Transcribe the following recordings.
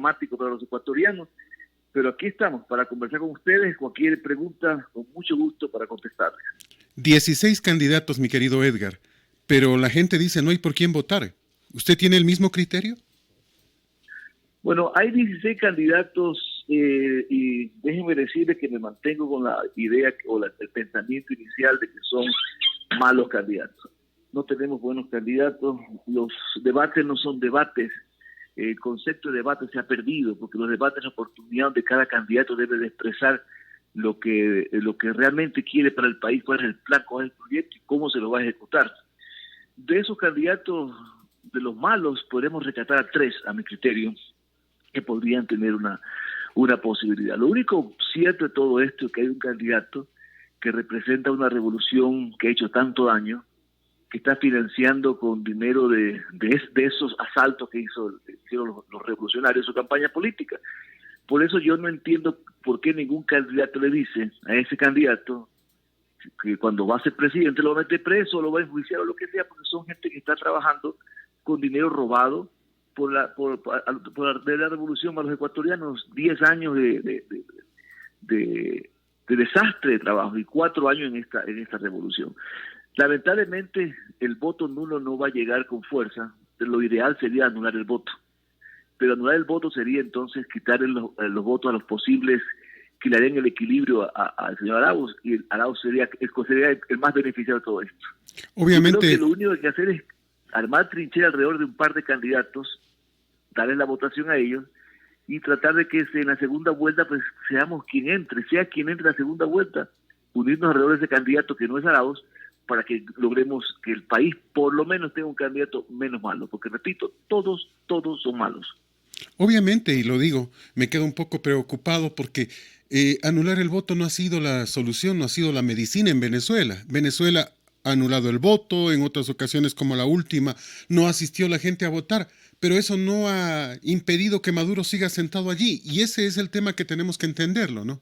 dramático para los ecuatorianos, pero aquí estamos para conversar con ustedes. Cualquier pregunta, con mucho gusto para contestarles. 16 candidatos, mi querido Edgar, pero la gente dice no hay por quién votar. ¿Usted tiene el mismo criterio? Bueno, hay 16 candidatos y déjenme decirles que me mantengo con la idea el pensamiento inicial de que son malos candidatos. No tenemos buenos candidatos, los debates no son debates, el concepto de debate se ha perdido porque los debates es la oportunidad donde cada candidato debe de expresar lo que realmente quiere para el país, cuál es el plan, cuál es el proyecto y cómo se lo va a ejecutar. De esos candidatos, de los malos, podemos rescatar a 3, a mi criterio, que podrían tener una posibilidad. Lo único cierto de todo esto es que hay un candidato que representa una revolución que ha hecho tanto daño, que está financiando con dinero de esos asaltos que hicieron los revolucionarios su campaña política. Por eso yo no entiendo por qué ningún candidato le dice a ese candidato que cuando va a ser presidente lo va a meter preso, lo va a enjuiciar o lo que sea, porque son gente que está trabajando con dinero robado por la revolución a los ecuatorianos, 10 años de desastre de trabajo y 4 años en esta revolución. Lamentablemente el voto nulo no va a llegar con fuerza. Lo ideal sería anular el voto, pero anular el voto sería entonces quitarle los votos a los posibles que le den el equilibrio al señor Arauz, y Arauz sería el más beneficiado de todo esto. Obviamente. Yo creo que lo único que hay que hacer es armar trinchera alrededor de un par de candidatos, darle la votación a ellos y tratar de que en la segunda vuelta pues seamos quien entre, sea quien entre en la segunda vuelta, unirnos alrededor de ese candidato que no es Arauz, para que logremos que el país por lo menos tenga un candidato menos malo, porque repito, todos son malos. Obviamente, y lo digo, me quedo un poco preocupado porque anular el voto no ha sido la solución, no ha sido la medicina en Venezuela. Venezuela ha anulado el voto, en otras ocasiones como la última, no asistió la gente a votar, pero eso no ha impedido que Maduro siga sentado allí, y ese es el tema que tenemos que entenderlo, ¿no?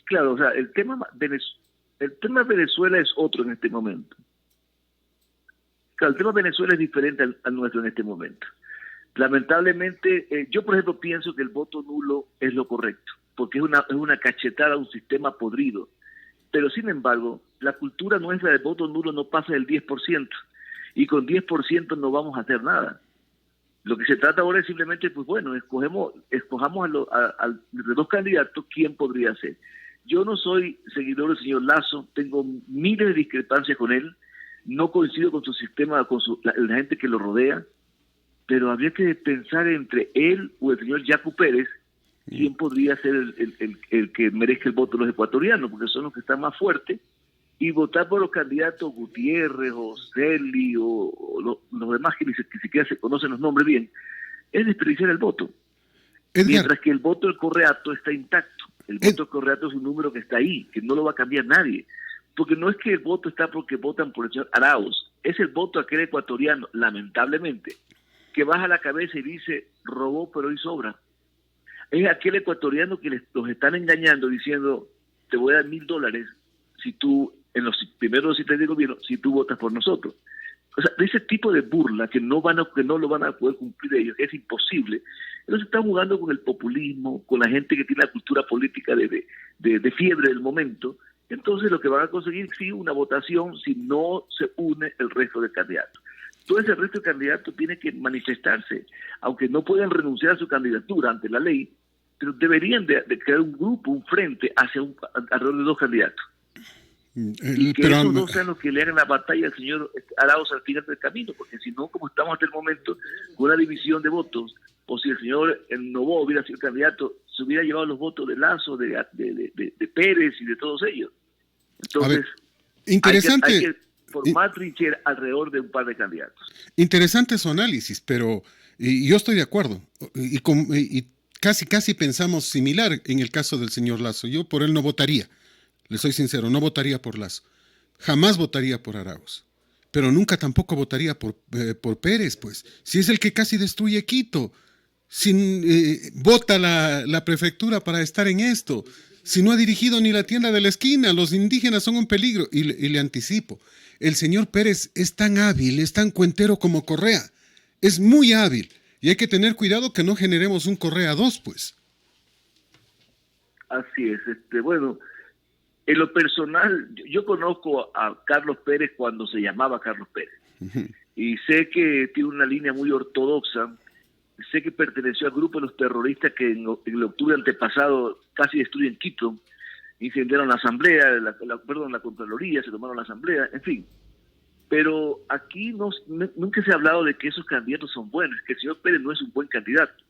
Claro, o sea, el tema Venezuela es otro en este momento. Claro, el tema Venezuela es diferente al nuestro en este momento. Lamentablemente, yo por ejemplo pienso que el voto nulo es lo correcto, porque es una cachetada a un sistema podrido. Pero sin embargo, la cultura nuestra del voto nulo no pasa del 10%, y con 10% no vamos a hacer nada. Lo que se trata ahora es simplemente, pues bueno, escojamos de 2 candidatos, ¿quién podría ser? Yo no soy seguidor del señor Lasso, tengo miles de discrepancias con él, no coincido con su sistema, con la gente que lo rodea, pero habría que pensar entre él o el señor Yacu Pérez, quién podría ser el que merezca el voto de los ecuatorianos, porque son los que están más fuertes, y votar por los candidatos Gutiérrez o Celi o los demás que ni siquiera se conocen los nombres bien, es desperdiciar el voto. Edgar. Mientras que el voto del Correato está intacto. El voto del Correato es un número que está ahí, que no lo va a cambiar nadie. Porque no es que el voto está porque votan por el señor Arauz, es el voto aquel ecuatoriano, lamentablemente, que baja la cabeza y dice, robó pero hoy sobra. Es aquel ecuatoriano que los están engañando diciendo, te voy a dar $1,000 si tú, en los primeros 7 de gobierno, si tú votas por nosotros. O sea, de ese tipo de burla que no lo van a poder cumplir ellos, es imposible. Ellos están jugando con el populismo, con la gente que tiene la cultura política de fiebre del momento. Entonces lo que van a conseguir sí una votación si no se une el resto de candidatos. Todo ese resto de candidatos tiene que manifestarse, aunque no puedan renunciar a su candidatura ante la ley, pero deberían de crear un grupo, un frente alrededor de 2 candidatos. Y que esos 2 sean los que le hagan la batalla al señor Arauz al final del camino, porque si no, como estamos hasta el momento, con una división de votos, o si el señor Noboa hubiera sido candidato, se hubiera llevado los votos de Lasso, de Pérez y de todos ellos. Entonces, interesante. Hay que formar trinchera alrededor de un par de candidatos. Interesante su análisis, pero yo estoy de acuerdo, y casi pensamos similar en el caso del señor Lasso. Yo por él no votaría. Le soy sincero, no votaría por Lasso. Jamás votaría por Arauz. Pero nunca tampoco votaría por Pérez, pues. Si es el que casi destruye Quito. Vota la prefectura para estar en esto. Si no ha dirigido ni la tienda de la esquina, los indígenas son un peligro. Y le anticipo, el señor Pérez es tan hábil, es tan cuentero como Correa. Es muy hábil. Y hay que tener cuidado que no generemos un Correa 2, pues. Así es. Bueno, en lo personal, yo conozco a Carlos Pérez cuando se llamaba Carlos Pérez. Y sé que tiene una línea muy ortodoxa. Sé que perteneció al grupo de los terroristas que en el octubre antepasado casi destruyen Quito, incendiaron la asamblea, la Contraloría, se tomaron la asamblea, en fin. Pero aquí nunca se ha hablado de que esos candidatos son buenos, que el señor Pérez no es un buen candidato.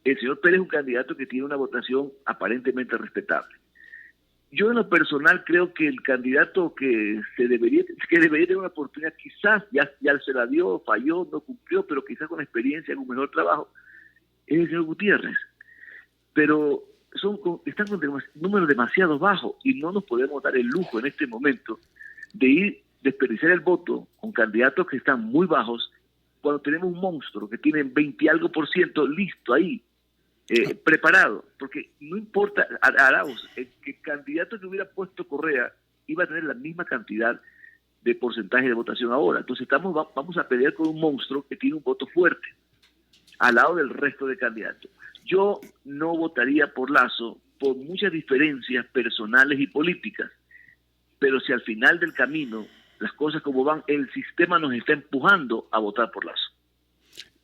El señor Pérez es un candidato que tiene una votación aparentemente respetable. Yo en lo personal creo que el candidato que debería tener una oportunidad, quizás ya se la dio, falló, no cumplió, pero quizás con experiencia, con un mejor trabajo, es el señor Gutiérrez. Pero están con números demasiado bajos y no nos podemos dar el lujo en este momento de desperdiciar el voto con candidatos que están muy bajos cuando tenemos un monstruo que tiene 20 y algo % listo ahí, preparado, porque no importa, Arauz, el candidato que hubiera puesto Correa iba a tener la misma cantidad de porcentaje de votación ahora. Entonces vamos a pelear con un monstruo que tiene un voto fuerte al lado del resto de candidatos. Yo no votaría por Lasso por muchas diferencias personales y políticas, pero si al final del camino las cosas como van, el sistema nos está empujando a votar por Lasso.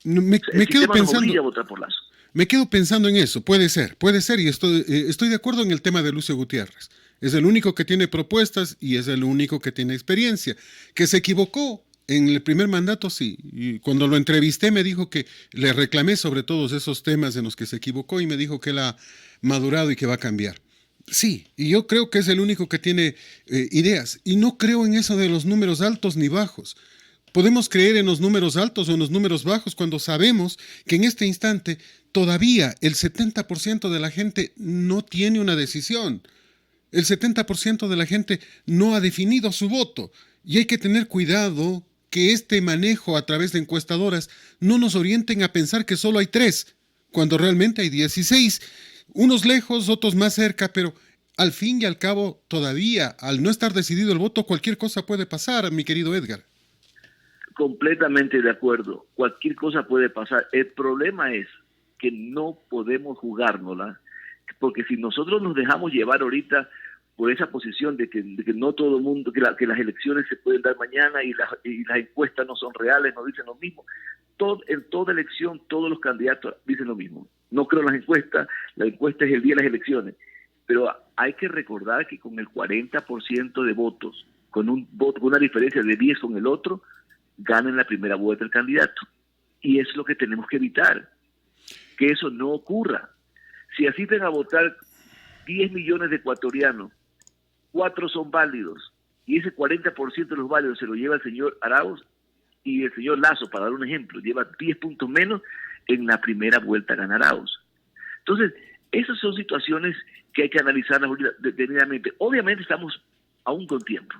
Me quedo pensando, nos obliga a votar por Lasso. Me quedo pensando en eso, puede ser, y estoy de acuerdo en el tema de Lucio Gutiérrez. Es el único que tiene propuestas y es el único que tiene experiencia. Que se equivocó en el primer mandato, sí. Y cuando lo entrevisté me dijo que le reclamé sobre todos esos temas en los que se equivocó y me dijo que él ha madurado y que va a cambiar. Sí, y yo creo que es el único que tiene ideas. Y no creo en eso de los números altos ni bajos. Podemos creer en los números altos o en los números bajos cuando sabemos que en este instante todavía el 70% de la gente no tiene una decisión. El 70% de la gente no ha definido su voto. Y hay que tener cuidado que este manejo a través de encuestadoras no nos orienten a pensar que solo hay 3, cuando realmente hay 16. Unos lejos, otros más cerca, pero al fin y al cabo todavía, al no estar decidido el voto, cualquier cosa puede pasar, mi querido Edgar. Completamente de acuerdo. Cualquier cosa puede pasar. El problema es que no podemos jugárnosla, porque si nosotros nos dejamos llevar ahorita por esa posición de que no todo el mundo, que las elecciones se pueden dar mañana y las encuestas no son reales, no dicen lo mismo. En toda elección, todos los candidatos dicen lo mismo. No creo en las encuestas, la encuesta es el día de las elecciones. Pero hay que recordar que con el 40% de votos, con una diferencia de 10 con el otro, gana en la primera vuelta el candidato. Y es lo que tenemos que evitar, que eso no ocurra. Si asisten a votar 10 millones de ecuatorianos, 4 son válidos, y ese 40% de los válidos se lo lleva el señor Arauz y el señor Lasso, para dar un ejemplo, lleva 10 puntos menos, en la primera vuelta gana Arauz. Entonces, esas son situaciones que hay que analizarlas detenidamente. Obviamente estamos aún con tiempo.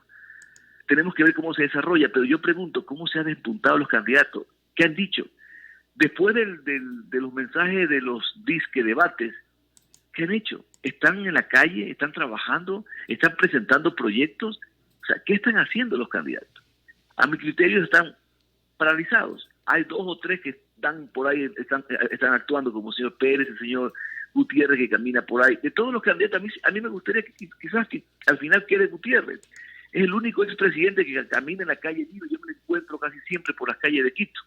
Tenemos que ver cómo se desarrolla, pero yo pregunto, ¿cómo se han despuntado los candidatos? ¿Qué han dicho? Después de los mensajes de los disque debates, ¿qué han hecho? ¿Están en la calle? ¿Están trabajando? ¿Están presentando proyectos? O sea, ¿qué están haciendo los candidatos? A mi criterio están paralizados. Hay 2 o 3 que están por ahí, están actuando como el señor Pérez, el señor Gutiérrez que camina por ahí. De todos los candidatos, a mí me gustaría que quizás que al final quede Gutiérrez. Es el único expresidente que camina en la calle libre. Yo me lo encuentro casi siempre por las calles de Quito.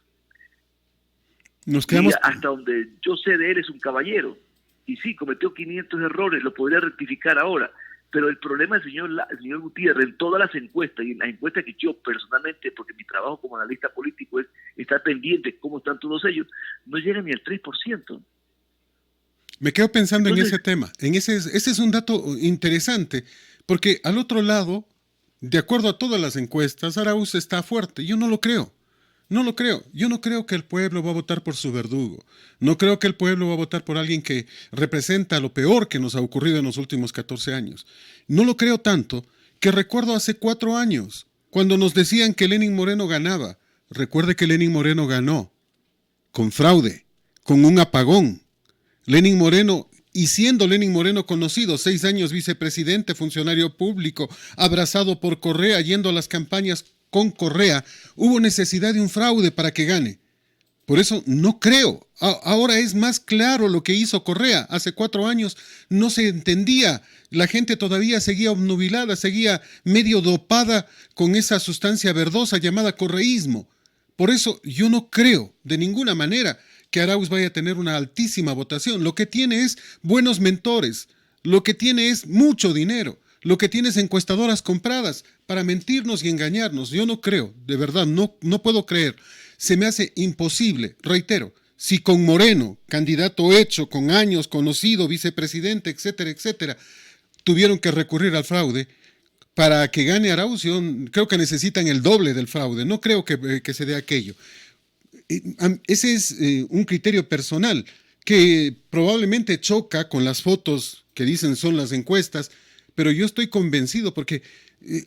Nos quedamos... Y hasta donde yo sé de él es un caballero. Y sí, cometió 500 errores, lo podría rectificar ahora. Pero el problema del señor Gutiérrez en todas las encuestas, y en las encuestas que yo personalmente, porque mi trabajo como analista político es estar pendiente de cómo están todos ellos, no llega ni al 3%. Me quedo pensando en ese tema. Ese es un dato interesante, porque al otro lado, de acuerdo a todas las encuestas, Arauz está fuerte. Yo no lo creo. No lo creo. Yo no creo que el pueblo va a votar por su verdugo. No creo que el pueblo va a votar por alguien que representa lo peor que nos ha ocurrido en los últimos 14 años. No lo creo tanto que recuerdo hace 4 años, cuando nos decían que Lenín Moreno ganaba. Recuerde que Lenín Moreno ganó con fraude, con un apagón. Lenín Moreno, y siendo Lenín Moreno conocido, 6 años vicepresidente, funcionario público, abrazado por Correa, yendo a las campañas con Correa, hubo necesidad de un fraude para que gane. Por eso no creo. Ahora es más claro lo que hizo Correa. Hace 4 años no se entendía. La gente todavía seguía obnubilada, seguía medio dopada con esa sustancia verdosa llamada correísmo. Por eso yo no creo de ninguna manera que Arauz vaya a tener una altísima votación. Lo que tiene es buenos mentores, lo que tiene es mucho dinero, lo que tiene es encuestadoras compradas para mentirnos y engañarnos. Yo no creo, de verdad, no puedo creer. Se me hace imposible, reitero, si con Moreno, candidato hecho, con años, conocido, vicepresidente, etcétera, etcétera, tuvieron que recurrir al fraude, para que gane Arauz, yo creo que necesitan el doble del fraude, no creo que se dé aquello. Ese es un criterio personal que probablemente choca con las fotos que dicen son las encuestas, pero yo estoy convencido porque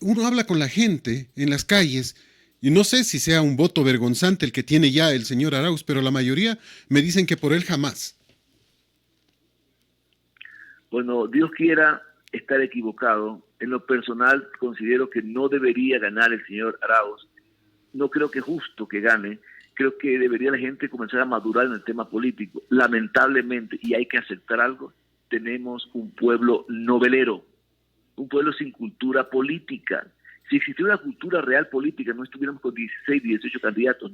uno habla con la gente en las calles y no sé si sea un voto vergonzante el que tiene ya el señor Arauz, pero la mayoría me dicen que por él jamás. Bueno, Dios quiera estar equivocado. En lo personal considero que no debería ganar el señor Arauz. No creo que es justo que gane. Creo que debería la gente comenzar a madurar en el tema político. Lamentablemente, y hay que aceptar algo, tenemos un pueblo novelero, un pueblo sin cultura política. Si existiera una cultura real política, no estuviéramos con 16, 18 candidatos.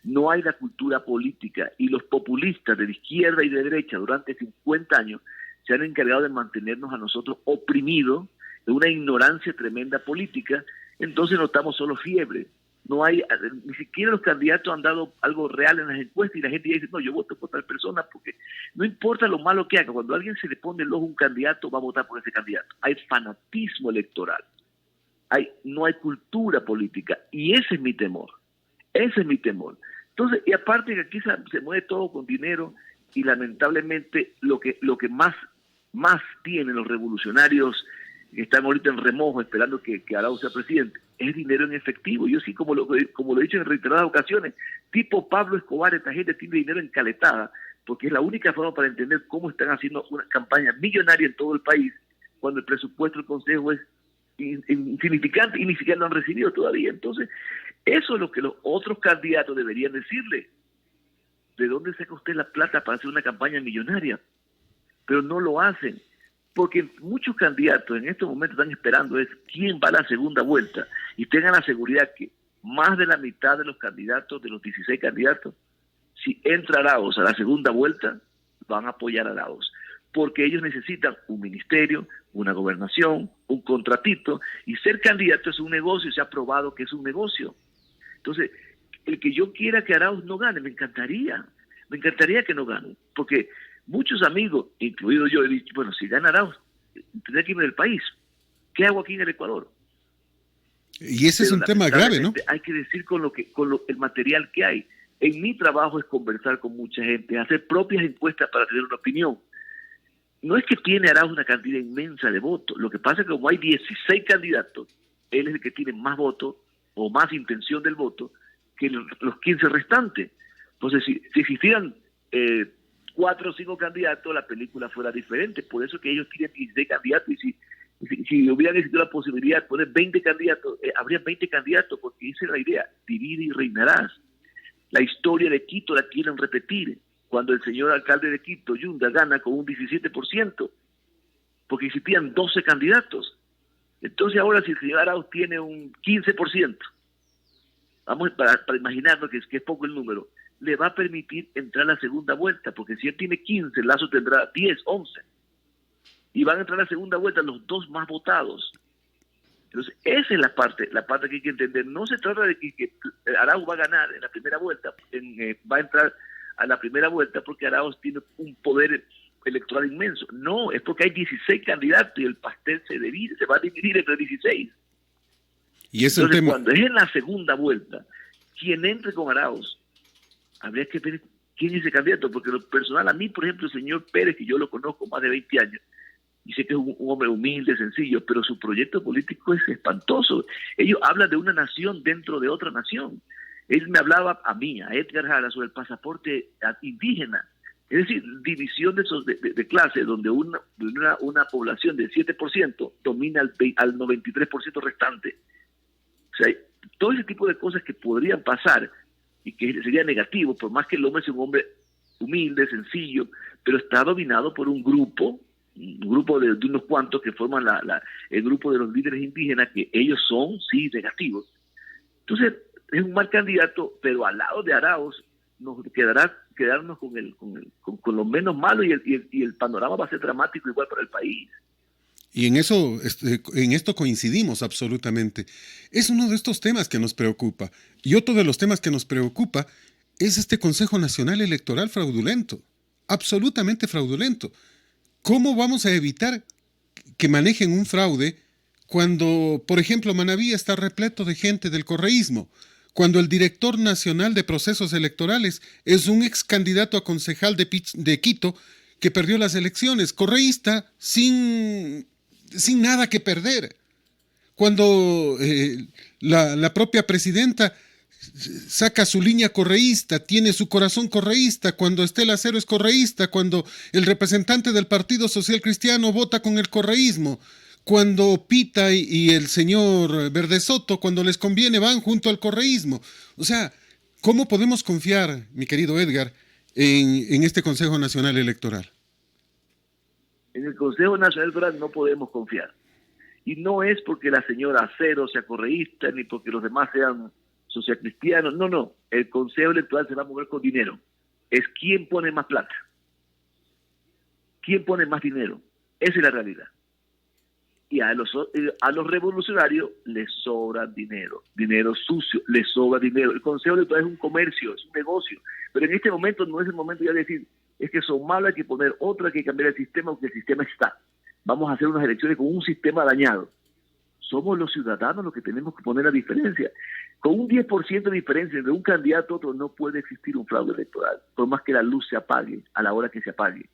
No hay la cultura política. Y los populistas de la izquierda y de derecha durante 50 años se han encargado de mantenernos a nosotros oprimidos de una ignorancia tremenda política. Entonces notamos solo fiebre. No hay, ni siquiera los candidatos han dado algo real en las encuestas y la gente dice, no, yo voto por tal persona porque no importa lo malo que haga, cuando a alguien se le pone el ojo a un candidato, va a votar por ese candidato. Hay fanatismo electoral, no hay cultura política y ese es mi temor, ese es mi temor. Entonces, y aparte que aquí se mueve todo con dinero y lamentablemente lo que más tienen los revolucionarios que están ahorita en remojo esperando que Arauz sea presidente, es dinero en efectivo. Yo sí, como lo he dicho en reiteradas ocasiones, tipo Pablo Escobar, esta gente tiene dinero encaletada, porque es la única forma para entender cómo están haciendo una campaña millonaria en todo el país, cuando el presupuesto del Consejo es insignificante y ni siquiera lo han recibido todavía. Entonces, eso es lo que los otros candidatos deberían decirle. ¿De dónde saca usted la plata para hacer una campaña millonaria? Pero no lo hacen. Porque muchos candidatos en estos momentos están esperando es quién va a la segunda vuelta y tengan la seguridad que más de la mitad de los candidatos, de los 16 candidatos, si entra Arauz a la segunda vuelta, van a apoyar a Arauz. Porque ellos necesitan un ministerio, una gobernación, un contratito, y ser candidato es un negocio, se ha probado que es un negocio. Entonces, el que yo quiera que Arauz no gane, me encantaría que no gane, porque muchos amigos, incluido yo, he dicho, bueno, si gana Arauz, tendré que irme del país. ¿Qué hago aquí en el Ecuador? Y ese es un tema grave, ¿no? Hay que decir el material que hay. En mi trabajo es conversar con mucha gente, hacer propias encuestas para tener una opinión. No es que tiene Arauz una cantidad inmensa de votos. Lo que pasa es que como hay 16 candidatos, él es el que tiene más votos o más intención del voto que los 15 restantes. Entonces, si existieran 4 o 5 candidatos, la película fuera diferente. Por eso que ellos tienen 16 candidatos y si hubieran existido la posibilidad de poner 20 candidatos, habría 20 candidatos, porque esa es la idea, divide y reinarás. La historia de Quito la quieren repetir, cuando el señor alcalde de Quito, Yunda, gana con un 17%, porque existían 12 candidatos. Entonces ahora si el señor Arauz tiene un 15%, vamos para imaginarnos que es poco el número, le va a permitir entrar a la segunda vuelta, porque si él tiene 15, Lazo tendrá 10, 11. Y van a entrar a la segunda vuelta los dos más votados. Entonces, esa es la parte que hay que entender. No se trata de que Arauz va a ganar en la primera vuelta, va a entrar a la primera vuelta porque Arauz tiene un poder electoral inmenso. No, es porque hay 16 candidatos y el pastel se va a dividir entre 16. Y es entonces, el tema. cuando es en la segunda vuelta, quien entre con Arauz, habría que ver quién es ese candidato, porque lo personal, a mí, por ejemplo, el señor Pérez, que yo lo conozco más de 20 años, y sé que es un hombre humilde, sencillo, pero su proyecto político es espantoso. Ellos hablan de una nación dentro de otra nación. Él me hablaba a mí, a Edgar Jara, sobre el pasaporte indígena, es decir, división de clase, donde una población del 7% domina al 93% restante. O sea, todo ese tipo de cosas que podrían pasar y que sería negativo, por más que el hombre sea un hombre humilde, sencillo, pero está dominado por un grupo de unos cuantos que forman el grupo de los líderes indígenas, que ellos son, sí, negativos. Entonces, es un mal candidato, pero al lado de Arauz nos quedarnos con lo menos malo, y el panorama va a ser dramático igual para el país. Y en esto coincidimos absolutamente. Es uno de estos temas que nos preocupa. Y otro de los temas que nos preocupa es este Consejo Nacional Electoral fraudulento, absolutamente fraudulento. ¿Cómo vamos a evitar que manejen un fraude cuando, por ejemplo, Manabí está repleto de gente del correísmo? Cuando el director nacional de procesos electorales es un ex candidato a concejal de Quito que perdió las elecciones, correísta sin nada que perder. Cuando la propia presidenta saca su línea correísta, tiene su corazón correísta, cuando Estela Cero es correísta, cuando el representante del Partido Social Cristiano vota con el correísmo, cuando Pita y el señor Verdesoto, cuando les conviene, van junto al correísmo. O sea, ¿cómo podemos confiar, mi querido Edgar, en este Consejo Nacional Electoral? En el Consejo Nacional Electoral no podemos confiar. Y no es porque la señora Cero sea correísta, ni porque los demás sean socialcristianos. No. El Consejo Electoral se va a mover con dinero. Es quién pone más plata. ¿Quién pone más dinero? Esa es la realidad. Y a los revolucionarios les sobra dinero sucio, les sobra dinero. El Consejo Electoral es un comercio, es un negocio. Pero en este momento no es el momento ya de decir, es que son malos, hay que poner otro, hay que cambiar el sistema, porque el sistema está. Vamos a hacer unas elecciones con un sistema dañado. Somos los ciudadanos los que tenemos que poner la diferencia. Con un 10% de diferencia entre un candidato a otro no puede existir un fraude electoral, por más que la luz se apague a la hora que se apague.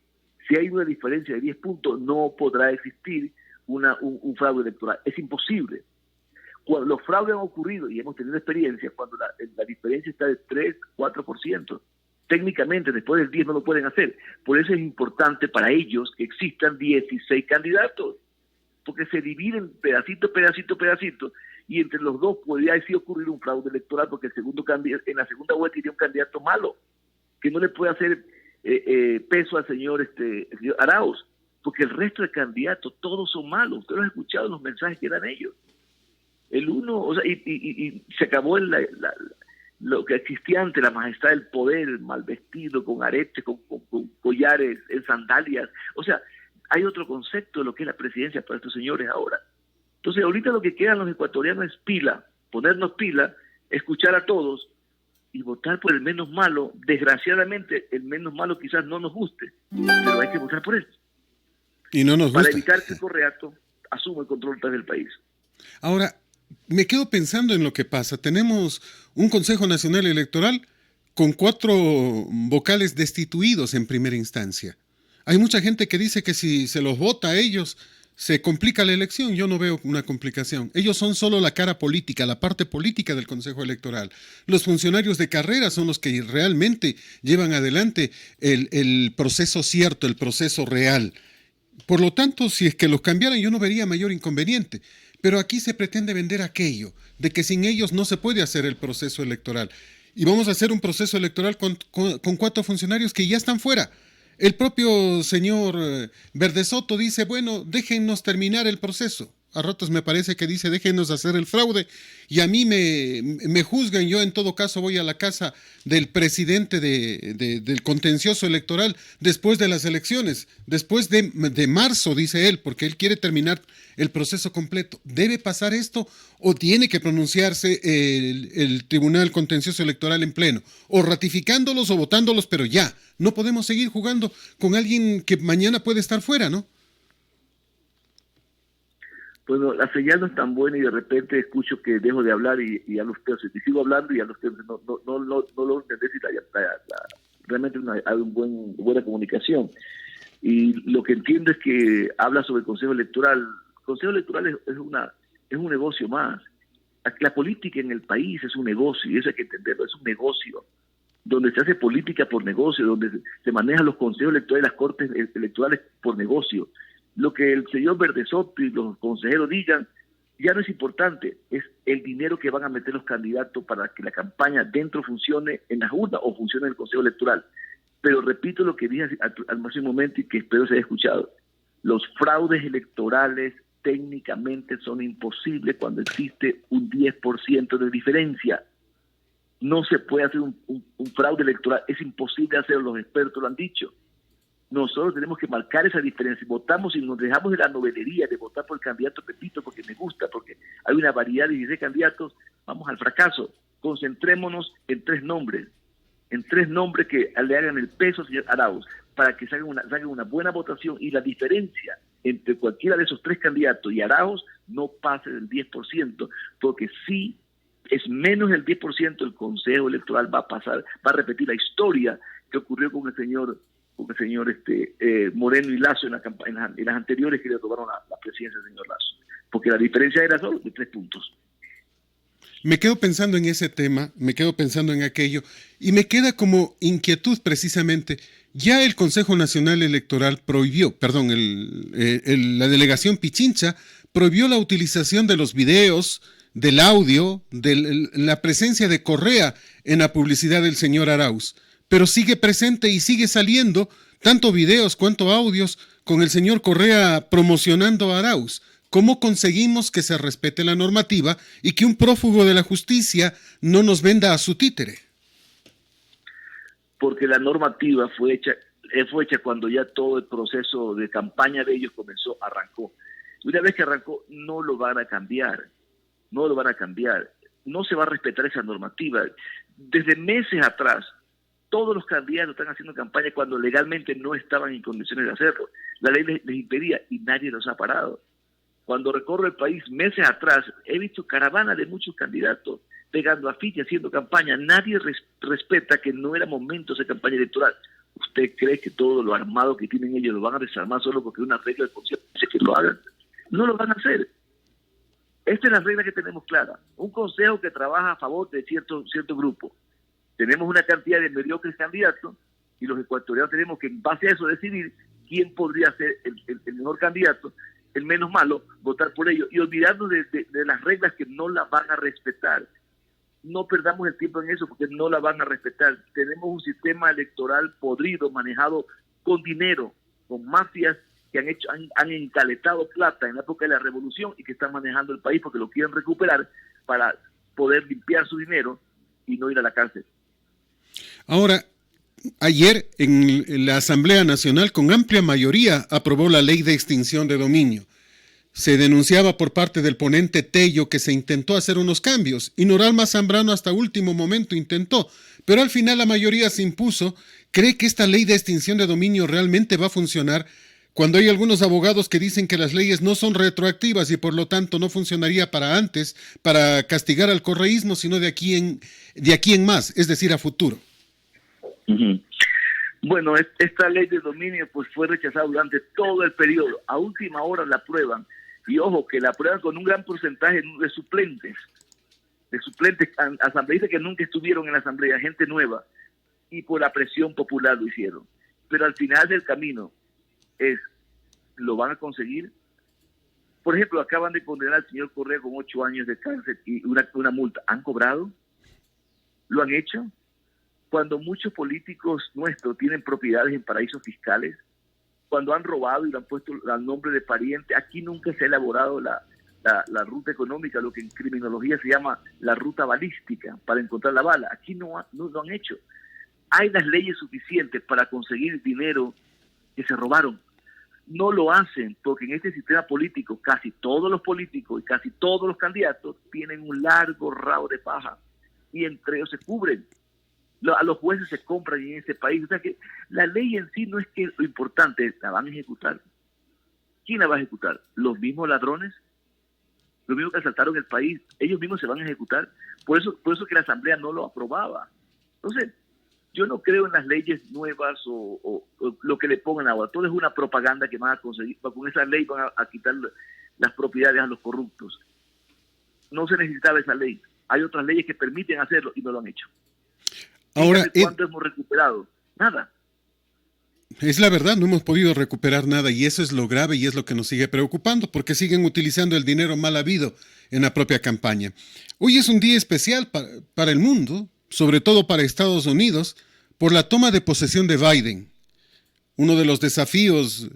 Si hay una diferencia de 10 puntos, no podrá existir un fraude electoral. Es imposible. Cuando los fraudes han ocurrido, y hemos tenido experiencias, cuando la diferencia está de 3, 4%, técnicamente después del 10 no lo pueden hacer. Por eso es importante para ellos que existan 16 candidatos, porque se dividen pedacito, y entre los dos podría así ocurrir un fraude electoral, porque en la segunda vuelta iría un candidato malo, que no le puede hacer peso al señor Arauz, porque el resto de candidatos todos son malos. Ustedes han escuchado los mensajes que dan ellos. El uno, o sea, y se acabó lo que existía ante la majestad del poder, mal vestido, con aretes, con collares, en sandalias. O sea, hay otro concepto de lo que es la presidencia para estos señores ahora. Entonces, ahorita lo que quedan los ecuatorianos es ponernos pila, escuchar a todos y votar por el menos malo. Desgraciadamente, el menos malo quizás no nos guste, pero hay que votar por él. Y no nos gusta. Para evitar que el correato asuma el control del país. Ahora, me quedo pensando en lo que pasa. Tenemos un Consejo Nacional Electoral con 4 vocales destituidos en primera instancia. Hay mucha gente que dice que si se los vota a ellos, se complica la elección. Yo no veo una complicación. Ellos son solo la cara política, la parte política del Consejo Electoral. Los funcionarios de carrera son los que realmente llevan adelante el proceso cierto, el proceso real. Por lo tanto, si es que los cambiaran, yo no vería mayor inconveniente. Pero aquí se pretende vender aquello, de que sin ellos no se puede hacer el proceso electoral. Y vamos a hacer un proceso electoral con 4 funcionarios que ya están fuera. El propio señor Verdesoto dice, bueno, déjennos terminar el proceso. A ratos me parece que dice, déjennos hacer el fraude. Y a mí me juzgan, yo en todo caso voy a la casa del presidente del contencioso electoral después de las elecciones, después de marzo, dice él, porque él quiere terminar el proceso completo. ¿Debe pasar esto o tiene que pronunciarse el Tribunal Contencioso Electoral en pleno? O ratificándolos o votándolos, pero ya. No podemos seguir jugando con alguien que mañana puede estar fuera, ¿no? Bueno, la señal no es tan buena y de repente escucho que dejo de hablar y a los ustedes, y sigo hablando y a los ustedes no lo entendés, y realmente hay una buena comunicación. Y lo que entiendo es que habla sobre el Consejo Electoral. El Consejo Electoral es un negocio más. La política en el país es un negocio, y eso hay que entenderlo, es un negocio donde se hace política por negocio, donde se manejan los consejos electorales, las cortes electorales por negocio. Lo que el señor Verdesoto y los consejeros digan Ya no es importante, es el dinero que van a meter los candidatos para que la campaña dentro funcione en las urnas o funcione en el Consejo Electoral. Pero repito lo que dije hace un momento y que espero se haya escuchado. Los fraudes electorales técnicamente son imposibles cuando existe un 10% de diferencia. No se puede hacer un fraude electoral, es imposible hacerlo, los expertos lo han dicho. Nosotros tenemos que marcar esa diferencia. Votamos y nos dejamos de la novelería de votar por el candidato Pepito porque me gusta, porque hay una variedad de 16 candidatos, vamos al fracaso. Concentrémonos en tres nombres que le hagan el peso al señor Arauz, para que salga una buena votación, y la diferencia entre cualquiera de esos tres candidatos y Arauz no pase del 10%, porque si es menos del 10%, el Consejo Electoral va a repetir la historia que ocurrió con el señor Moreno y Lasso en las anteriores, que le tomaron la presidencia del señor Lasso, porque la diferencia era solo de 3 puntos. Me quedo pensando en ese tema, me quedo pensando en aquello, y me queda como inquietud precisamente. Ya el Consejo Nacional Electoral la delegación Pichincha prohibió la utilización de los videos, del audio, de la presencia de Correa en la publicidad del señor Arauz, pero sigue presente y sigue saliendo tanto videos cuanto audios con el señor Correa promocionando a Arauz. ¿Cómo conseguimos que se respete la normativa y que un prófugo de la justicia no nos venda a su títere? Porque la normativa fue hecha cuando ya todo el proceso de campaña de ellos arrancó. Una vez que arrancó, no lo van a cambiar. No se va a respetar esa normativa. Desde meses atrás, todos los candidatos están haciendo campaña cuando legalmente no estaban en condiciones de hacerlo. La ley les impedía y nadie los ha parado. Cuando recorro el país meses atrás, he visto caravanas de muchos candidatos pegando afiches, haciendo campaña. Nadie respeta que no era momento de hacer campaña electoral. ¿Usted cree que todo lo armado que tienen ellos lo van a desarmar solo porque una regla de concierto dice que lo hagan? No lo van a hacer. Esta es la regla que tenemos clara. Un consejo que trabaja a favor de cierto grupo. Tenemos una cantidad de mediocres candidatos y los ecuatorianos tenemos que, en base a eso, decidir quién podría ser el mejor candidato, el menos malo, votar por ellos y olvidarnos de las reglas que no las van a respetar. No perdamos el tiempo en eso porque no la van a respetar. Tenemos un sistema electoral podrido, manejado con dinero, con mafias que han encaletado plata en la época de la revolución y que están manejando el país porque lo quieren recuperar para poder limpiar su dinero y no ir a la cárcel. Ahora, ayer en la Asamblea Nacional con amplia mayoría aprobó la ley de extinción de dominio. Se denunciaba por parte del ponente Tello que se intentó hacer unos cambios y Noralma Zambrano hasta último momento intentó, pero al final la mayoría se impuso. ¿Cree que esta ley de extinción de dominio realmente va a funcionar cuando hay algunos abogados que dicen que las leyes no son retroactivas y por lo tanto no funcionaría para antes, para castigar al correísmo, sino de aquí en más, es decir, a futuro? Uh-huh. Bueno, esta ley de dominio pues fue rechazada durante todo el periodo. A última hora la aprueban. Y ojo, que la aprueban con un gran porcentaje de suplentes asambleístas que nunca estuvieron en la asamblea, gente nueva, y por la presión popular lo hicieron. Pero al final del camino ¿lo van a conseguir? Por ejemplo, acaban de condenar al señor Correa con 8 años de cárcel y una multa. ¿Han cobrado? ¿Lo han hecho? Cuando muchos políticos nuestros tienen propiedades en paraísos fiscales, cuando han robado y le han puesto al nombre de pariente, aquí nunca se ha elaborado la ruta económica, lo que en criminología se llama la ruta balística, para encontrar la bala. Aquí no lo han hecho. Hay las leyes suficientes para conseguir dinero que se robaron. No lo hacen porque en este sistema político casi todos los políticos y casi todos los candidatos tienen un largo rabo de paja y entre ellos se cubren. A los jueces se compran en este país. O sea que la ley en sí no es que lo importante, la van a ejecutar. ¿Quién la va a ejecutar? ¿Los mismos ladrones? ¿Los mismos que asaltaron el país? ¿Ellos mismos se van a ejecutar? Por eso que la Asamblea no lo aprobaba. Entonces, yo no creo en las leyes nuevas o lo que le pongan ahora. Todo es una propaganda que van a conseguir. Con esa ley van a quitar las propiedades a los corruptos. No se necesitaba esa ley. Hay otras leyes que permiten hacerlo y no lo han hecho. Ahora, ¿cuánto hemos recuperado? Nada. Es la verdad, no hemos podido recuperar nada y eso es lo grave y es lo que nos sigue preocupando porque siguen utilizando el dinero mal habido en la propia campaña. Hoy es un día especial para el mundo, sobre todo para Estados Unidos, por la toma de posesión de Biden. Uno de los desafíos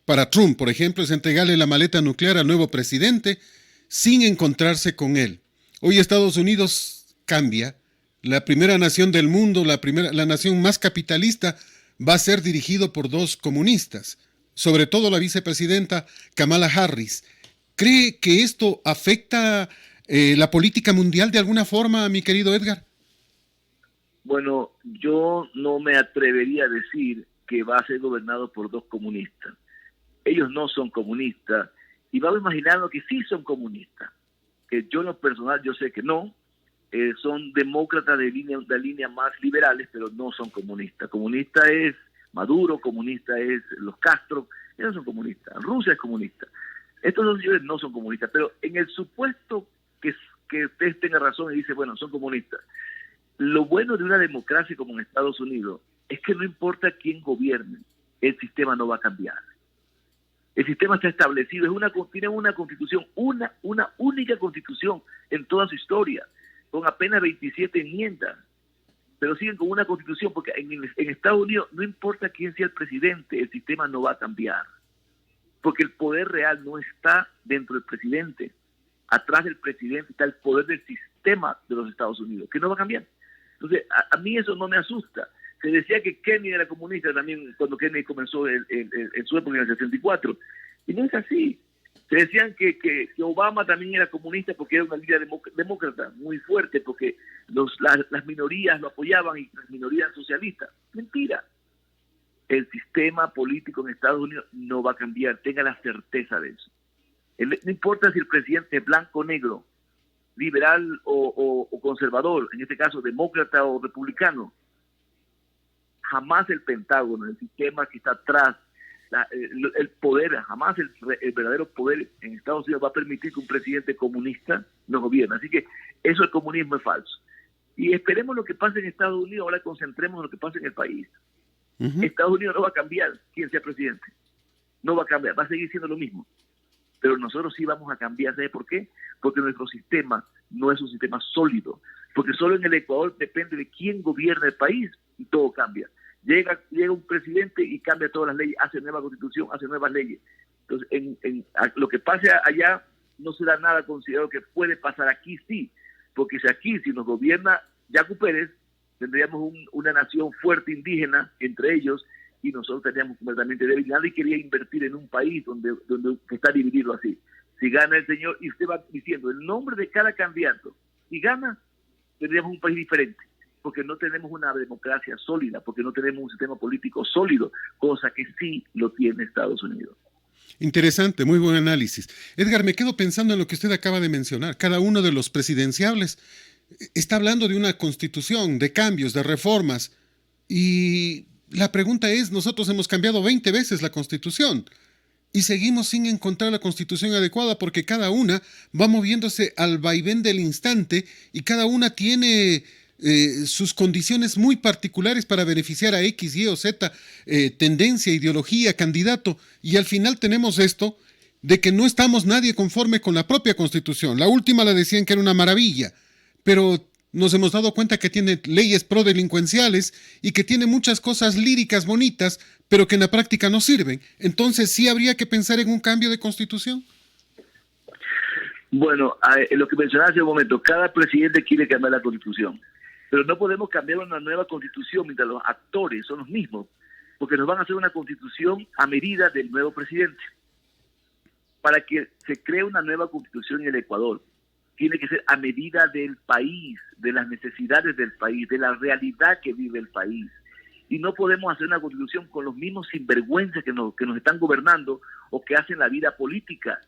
para Trump, por ejemplo, es entregarle la maleta nuclear al nuevo presidente sin encontrarse con él. Hoy Estados Unidos cambia. La primera nación del mundo, la nación más capitalista, va a ser dirigido por dos comunistas, sobre todo la vicepresidenta Kamala Harris. ¿Cree que esto afecta la política mundial de alguna forma, mi querido Edgar? Bueno, yo no me atrevería a decir que va a ser gobernado por dos comunistas. Ellos no son comunistas y vamos imaginando que sí son comunistas, que yo en lo personal yo sé que no, son demócratas de línea más liberales, pero no son comunistas. Comunista es Maduro, comunista es los Castro, ellos son comunistas. Rusia es comunista. Estos dos señores no son comunistas, pero en el supuesto que usted tenga razón y dice, bueno, son comunistas. Lo bueno de una democracia como en Estados Unidos es que no importa quién gobierne, el sistema no va a cambiar. El sistema está establecido, tiene una constitución, una única constitución en toda su historia, con apenas 27 enmiendas, pero siguen con una constitución, porque en Estados Unidos no importa quién sea el presidente, el sistema no va a cambiar, porque el poder real no está dentro del presidente. Atrás del presidente está el poder del sistema de los Estados Unidos, que no va a cambiar. Entonces, a mí eso no me asusta. Se decía que Kennedy era comunista también cuando Kennedy comenzó en su época en el 64, y no es así. Se decían que Obama también era comunista porque era una línea demócrata muy fuerte, porque las minorías lo apoyaban y las minorías socialistas. Mentira. El sistema político en Estados Unidos no va a cambiar, tenga la certeza de eso. No importa si el presidente es blanco o negro, liberal o conservador, en este caso demócrata o republicano, jamás el Pentágono, el sistema que está atrás, el poder, jamás el verdadero poder en Estados Unidos va a permitir que un presidente comunista nos gobierne. Así que eso, el comunismo es falso. Y esperemos lo que pase en Estados Unidos, ahora concentremos en lo que pasa en el país. Estados Unidos no va a cambiar quien sea presidente, no va a cambiar, va a seguir siendo lo mismo. Pero nosotros sí vamos a cambiar. ¿Sabe por qué? Porque nuestro sistema no es un sistema sólido, porque solo en el Ecuador depende de quién gobierna el país y todo cambia. Llega un presidente y cambia todas las leyes, hace nueva constitución, hace nuevas leyes. Entonces, lo que pase allá no será nada considerado que puede pasar aquí, sí, porque si nos gobierna Yacu Pérez, tendríamos una nación fuerte indígena entre ellos, y nosotros teníamos completamente débil. Nadie quería invertir en un país donde está dividido así. Si gana el señor, y usted va diciendo el nombre de cada candidato, y gana, tendríamos un país diferente, porque no tenemos una democracia sólida, porque no tenemos un sistema político sólido, cosa que sí lo tiene Estados Unidos. Interesante, muy buen análisis. Edgar, me quedo pensando en lo que usted acaba de mencionar. Cada uno de los presidenciables está hablando de una constitución, de cambios, de reformas, y la pregunta es, nosotros hemos cambiado 20 veces la Constitución y seguimos sin encontrar la Constitución adecuada porque cada una va moviéndose al vaivén del instante y cada una tiene sus condiciones muy particulares para beneficiar a X, Y o Z, tendencia, ideología, candidato, y al final tenemos esto de que no estamos nadie conforme con la propia Constitución. La última la decían que era una maravilla, pero nos hemos dado cuenta que tiene leyes prodelincuenciales y que tiene muchas cosas líricas bonitas, pero que en la práctica no sirven. Entonces, ¿sí habría que pensar en un cambio de constitución? Bueno, lo que mencionaba hace un momento, cada presidente quiere cambiar la constitución, pero no podemos cambiar una nueva constitución mientras los actores son los mismos, porque nos van a hacer una constitución a medida del nuevo presidente. Para que se cree una nueva constitución en el Ecuador, tiene que ser a medida del país, de las necesidades del país, de la realidad que vive el país. Y no podemos hacer una constitución con los mismos sinvergüenzas que nos están gobernando o que hacen la vida política.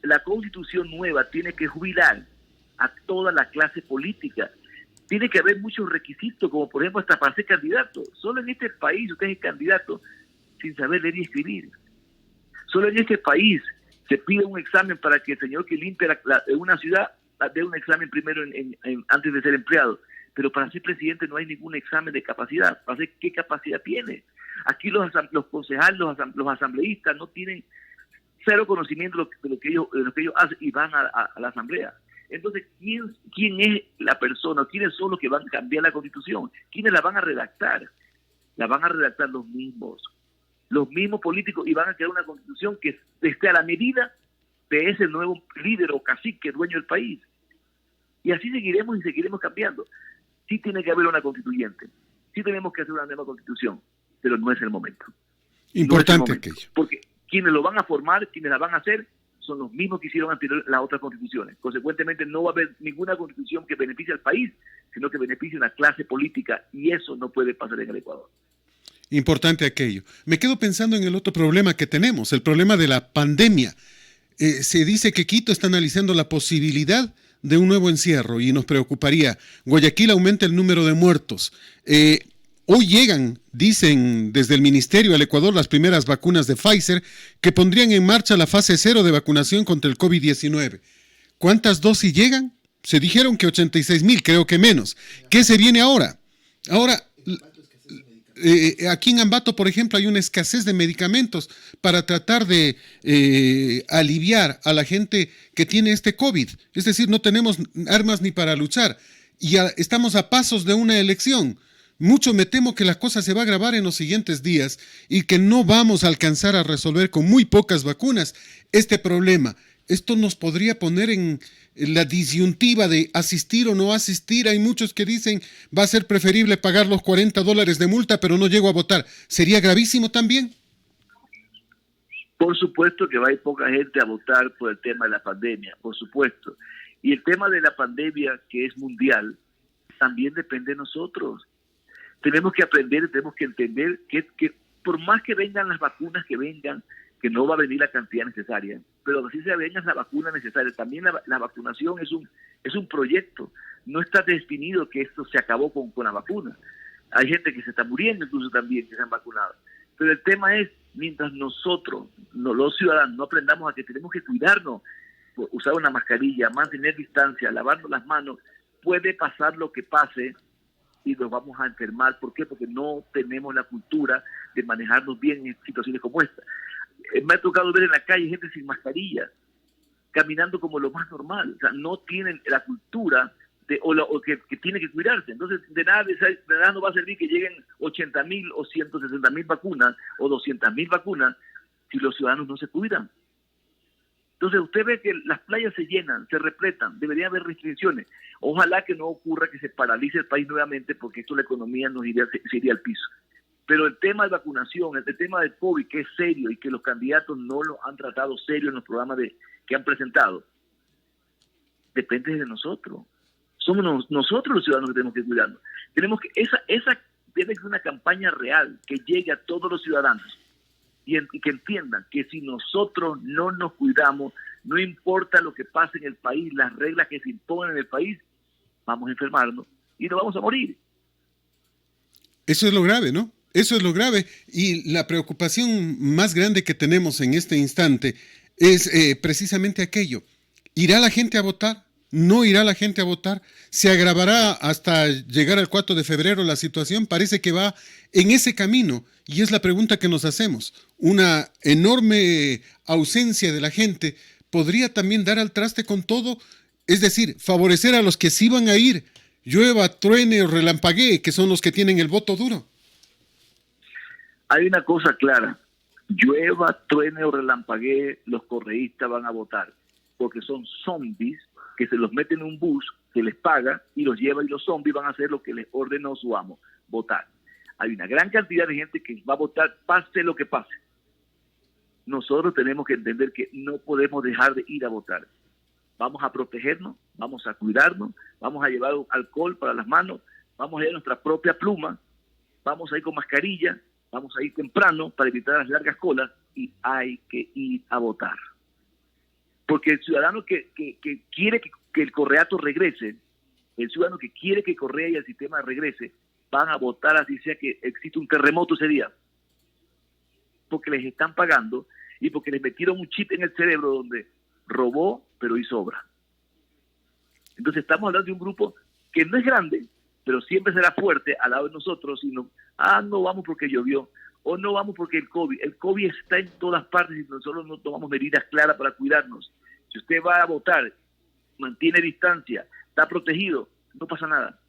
La constitución nueva tiene que jubilar a toda la clase política. Tiene que haber muchos requisitos, como por ejemplo hasta para ser candidato. Solo en este país usted es candidato sin saber leer y escribir. Solo en este país se pide un examen para que el señor que limpia una ciudad dé un examen primero antes de ser empleado. Pero para ser presidente no hay ningún examen de capacidad. ¿Para ser qué capacidad tiene? Aquí los concejales, los asambleístas no tienen cero conocimiento de lo que ellos hacen y van a la asamblea. Entonces, ¿quién es la persona? ¿Quiénes son los que van a cambiar la Constitución? ¿Quiénes la van a redactar? La van a redactar los mismos políticos, y van a crear una Constitución que esté a la medida de ese nuevo líder o cacique dueño del país. Y así seguiremos y seguiremos cambiando. Sí tiene que haber una constituyente, sí tenemos que hacer una nueva Constitución, pero no es el momento. Importante no es el momento, aquello. porque quienes lo van a formar, quienes la van a hacer, son los mismos que hicieron anterior las otras constituciones. Consecuentemente, no va a haber ninguna constitución que beneficie al país, sino que beneficie a una clase política, y eso no puede pasar en el Ecuador. Importante aquello. Me quedo pensando en el otro problema que tenemos, el problema de la pandemia. Se dice que Quito está analizando la posibilidad de un nuevo encierro y nos preocuparía. Guayaquil aumenta el número de muertos. Hoy llegan, dicen desde el Ministerio al Ecuador, las primeras vacunas de Pfizer que pondrían en marcha la fase 0 de vacunación contra el COVID-19. ¿Cuántas dosis llegan? Se dijeron que 86,000, creo que menos. ¿Qué se viene ahora? Ahora, aquí en Ambato, por ejemplo, hay una escasez de medicamentos para tratar de aliviar a la gente que tiene este COVID. Es decir, no tenemos armas ni para luchar. Y estamos a pasos de una elección. Mucho me temo que la cosa se va a agravar en los siguientes días y que no vamos a alcanzar a resolver con muy pocas vacunas este problema. Esto nos podría poner en la disyuntiva de asistir o no asistir. Hay muchos que dicen va a ser preferible pagar los $40 de multa, pero no llego a votar. ¿Sería gravísimo también? Por supuesto que va a ir poca gente a votar por el tema de la pandemia, por supuesto. Y el tema de la pandemia, que es mundial, también depende de nosotros. Tenemos que aprender, tenemos que entender que por más que vengan las vacunas que vengan, que no va a venir la cantidad necesaria, pero así se venga la vacuna necesaria. También la vacunación es un proyecto. No está definido que esto se acabó con la vacuna. Hay gente que se está muriendo incluso también, que se han vacunado. Pero el tema es, mientras nosotros, los ciudadanos, no aprendamos a que tenemos que cuidarnos, usar una mascarilla, mantener distancia, lavarnos las manos, puede pasar lo que pase y nos vamos a enfermar. ¿Por qué? Porque no tenemos la cultura de manejarnos bien en situaciones como esta. Me ha tocado ver en la calle gente sin mascarilla, caminando como lo más normal. O sea, no tienen la cultura o que tiene que cuidarse. Entonces, de nada no va a servir que lleguen 80,000 o 160,000 vacunas o 200,000 vacunas si los ciudadanos no se cuidan. Entonces, usted ve que las playas se llenan, se repletan, debería haber restricciones. Ojalá que no ocurra que se paralice el país nuevamente, porque esto la economía se iría al piso. Pero el tema de vacunación, el tema del COVID, que es serio y que los candidatos no lo han tratado serio en los programas que han presentado, depende de nosotros. Somos nosotros los ciudadanos que tenemos que cuidarnos. Tenemos que esa tiene que ser una campaña real que llegue a todos los ciudadanos y que entiendan que si nosotros no nos cuidamos, no importa lo que pase en el país, las reglas que se imponen en el país, vamos a enfermarnos y nos vamos a morir. Eso es lo grave, ¿no? Eso es lo grave. Y la preocupación más grande que tenemos en este instante es precisamente aquello. ¿Irá la gente a votar? ¿No irá la gente a votar? ¿Se agravará hasta llegar al 4 de febrero la situación? Parece que va en ese camino. Y es la pregunta que nos hacemos. Una enorme ausencia de la gente podría también dar al traste con todo. Es decir, favorecer a los que sí van a ir, llueva, truene o relampaguee, que son los que tienen el voto duro. Hay una cosa clara: llueva, truene o relampaguee, los correístas van a votar, porque son zombies que se los meten en un bus, que les paga y los lleva, y los zombies van a hacer lo que les ordenó su amo, votar. Hay una gran cantidad de gente que va a votar pase lo que pase. Nosotros tenemos que entender que no podemos dejar de ir a votar. Vamos a protegernos, vamos a cuidarnos, vamos a llevar alcohol para las manos, vamos a llevar nuestra propia pluma, vamos a ir con mascarilla, vamos a ir temprano para evitar las largas colas, y hay que ir a votar. Porque el ciudadano que quiere que el correato regrese, el ciudadano que quiere que Correa y el sistema regrese, van a votar así sea que existe un terremoto ese día. Porque les están pagando y porque les metieron un chip en el cerebro donde robó, pero hizo obra. Entonces estamos hablando de un grupo que no es grande, pero siempre será fuerte al lado de nosotros, y no vamos porque llovió, o no vamos porque el COVID está en todas partes y nosotros no tomamos medidas claras para cuidarnos. Si usted va a votar, mantiene distancia, está protegido, no pasa nada.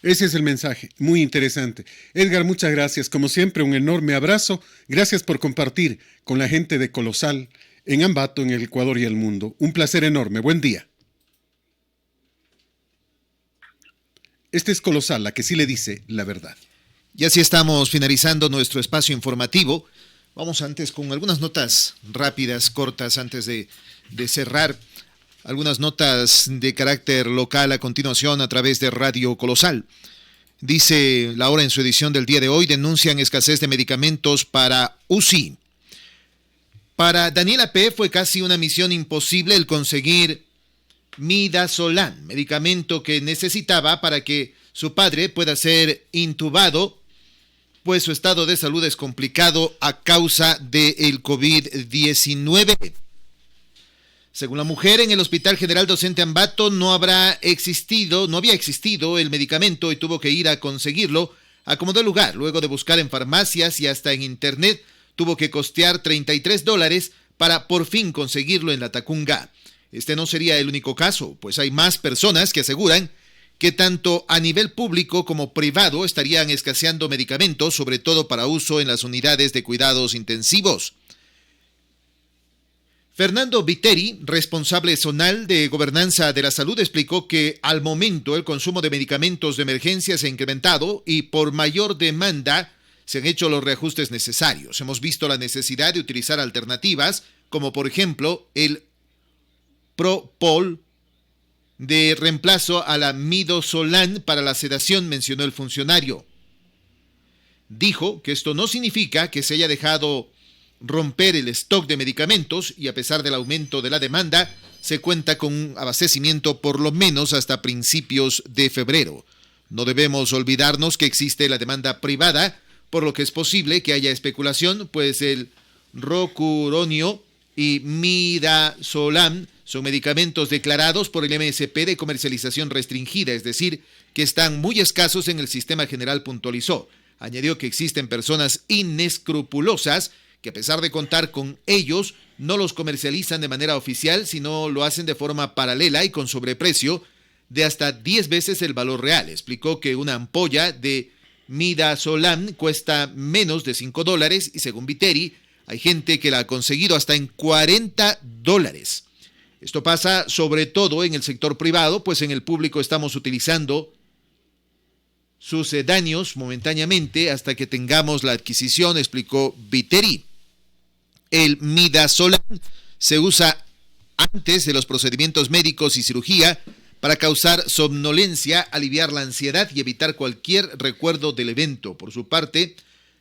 Ese es el mensaje, muy interesante. Edgar, muchas gracias. Como siempre, un enorme abrazo. Gracias por compartir con la gente de Colosal en Ambato, en el Ecuador y el mundo. Un placer enorme. Buen día. Este es Colosal, la que sí le dice la verdad. Y así estamos finalizando nuestro espacio informativo. Vamos antes con algunas notas rápidas, cortas, antes de cerrar. Algunas notas de carácter local a continuación a través de Radio Colosal. Dice La Hora en su edición del día de hoy, denuncian escasez de medicamentos para UCI. Para Daniela P. fue casi una misión imposible el conseguir midazolam, medicamento que necesitaba para que su padre pueda ser intubado, pues su estado de salud es complicado a causa del COVID-19. Según la mujer, en el Hospital General Docente Ambato no había existido el medicamento y tuvo que ir a conseguirlo a como de lugar. Luego de buscar en farmacias y hasta en internet, tuvo que costear $33 para por fin conseguirlo en la Tacunga. Este no sería el único caso, pues hay más personas que aseguran que tanto a nivel público como privado estarían escaseando medicamentos, sobre todo para uso en las unidades de cuidados intensivos. Fernando Viteri, responsable zonal de Gobernanza de la Salud, explicó que al momento el consumo de medicamentos de emergencia se ha incrementado y por mayor demanda se han hecho los reajustes necesarios. Hemos visto la necesidad de utilizar alternativas, como por ejemplo el Propol de reemplazo a la midazolam para la sedación, mencionó el funcionario. Dijo que esto no significa que se haya dejado romper el stock de medicamentos y a pesar del aumento de la demanda, se cuenta con un abastecimiento por lo menos hasta principios de febrero. No debemos olvidarnos que existe la demanda privada, por lo que es posible que haya especulación, pues el rocuronio y midazolam son medicamentos declarados por el MSP de comercialización restringida, es decir, que están muy escasos en el sistema general, puntualizó. Añadió que existen personas inescrupulosas que a pesar de contar con ellos, no los comercializan de manera oficial, sino lo hacen de forma paralela y con sobreprecio de hasta 10 veces el valor real. Explicó que una ampolla de midazolam cuesta menos de $5 y según Viteri, hay gente que la ha conseguido hasta en $40. Esto pasa sobre todo en el sector privado, pues en el público estamos utilizando sucedáneos momentáneamente hasta que tengamos la adquisición, explicó Viteri. El midazolam se usa antes de los procedimientos médicos y cirugía para causar somnolencia, aliviar la ansiedad y evitar cualquier recuerdo del evento. Por su parte,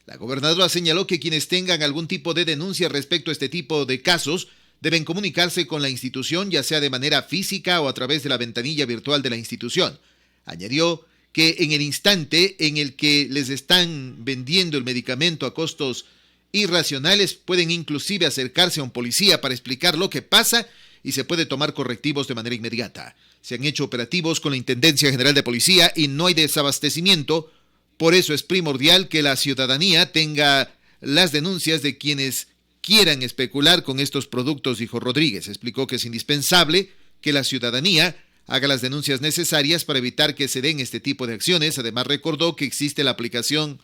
la gobernadora señaló que quienes tengan algún tipo de denuncia respecto a este tipo de casos deben comunicarse con la institución, ya sea de manera física o a través de la ventanilla virtual de la institución. Añadió que en el instante en el que les están vendiendo el medicamento a costos irracionales, pueden inclusive acercarse a un policía para explicar lo que pasa y se puede tomar correctivos de manera inmediata. Se han hecho operativos con la Intendencia General de Policía y no hay desabastecimiento, por eso es primordial que la ciudadanía tenga las denuncias de quienes quieran especular con estos productos, dijo Rodríguez. Explicó que es indispensable que la ciudadanía haga las denuncias necesarias para evitar que se den este tipo de acciones. Además, recordó que existe la aplicación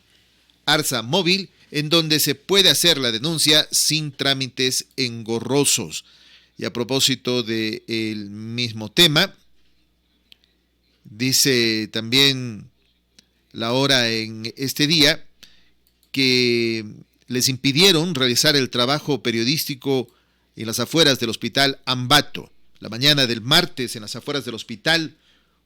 Arsa Móvil, en donde se puede hacer la denuncia sin trámites engorrosos. Y a propósito del mismo tema, dice también La Hora en este día que les impidieron realizar el trabajo periodístico en las afueras del Hospital Ambato. La mañana del martes, en las afueras del hospital,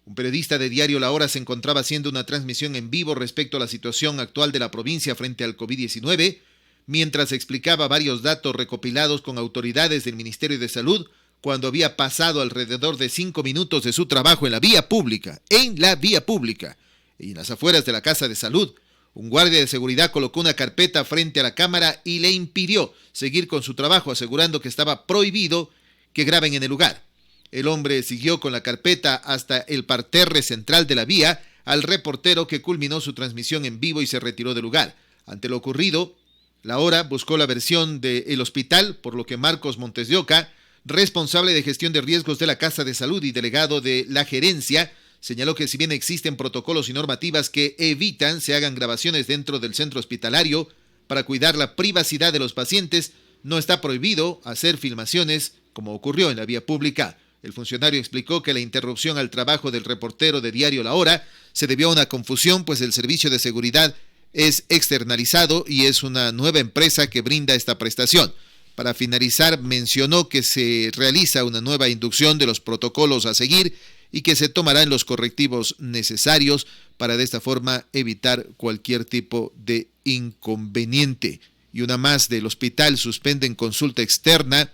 un periodista de diario La Hora se encontraba haciendo una transmisión en vivo respecto a la situación actual de la provincia frente al COVID-19, mientras explicaba varios datos recopilados con autoridades del Ministerio de Salud, cuando había pasado alrededor de 5 minutos de su trabajo en la vía pública, y en las afueras de la Casa de Salud. Un guardia de seguridad colocó una carpeta frente a la cámara y le impidió seguir con su trabajo, asegurando que estaba prohibido que graben en el lugar. El hombre siguió con la carpeta hasta el parterre central de la vía al reportero, que culminó su transmisión en vivo y se retiró del lugar. Ante lo ocurrido, la hora buscó la versión del hospital, por lo que Marcos Montes de Oca, responsable de gestión de riesgos de la Casa de Salud y delegado de la gerencia, señaló que si bien existen protocolos y normativas que evitan se hagan grabaciones dentro del centro hospitalario para cuidar la privacidad de los pacientes, no está prohibido hacer filmaciones como ocurrió en la vía pública. El funcionario explicó que la interrupción al trabajo del reportero de Diario La Hora se debió a una confusión, pues el servicio de seguridad es externalizado y es una nueva empresa que brinda esta prestación. Para finalizar, mencionó que se realiza una nueva inducción de los protocolos a seguir y que se tomarán los correctivos necesarios para de esta forma evitar cualquier tipo de inconveniente. Y una más del hospital: suspenden consulta externa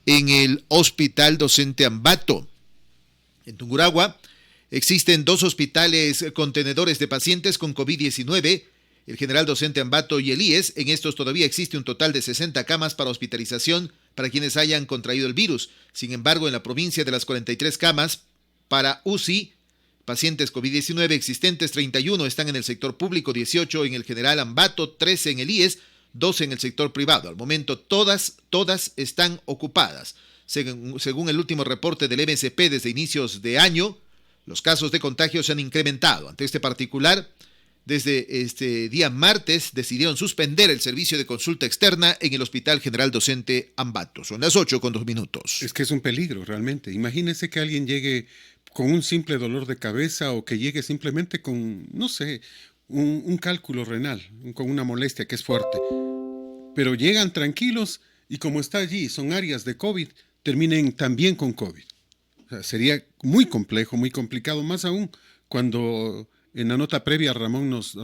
en el Hospital Docente Ambato. En Tungurahua existen 2 hospitales contenedores de pacientes con COVID-19, el General Docente Ambato y el IES. En estos todavía existe un total de 60 camas para hospitalización para quienes hayan contraído el virus. Sin embargo, en la provincia, de las 43 camas para UCI, pacientes COVID-19 existentes, 31 están en el sector público, 18 en el General Ambato, 13 en el IES, 12 en el sector privado. Al momento todas están ocupadas. Según el último reporte del MSP desde inicios de año, los casos de contagio se han incrementado. Ante este particular, desde este día martes decidieron suspender el servicio de consulta externa en el Hospital General Docente Ambato. Son las 8:02. Es que es un peligro realmente. Imagínese que alguien llegue con un simple dolor de cabeza o que llegue simplemente con, no sé, un cálculo renal, con una molestia que es fuerte. Pero llegan tranquilos y como está allí, son áreas de COVID, terminen también con COVID. O sea, sería muy complejo, muy complicado, más aún cuando en la nota previa Ramón nos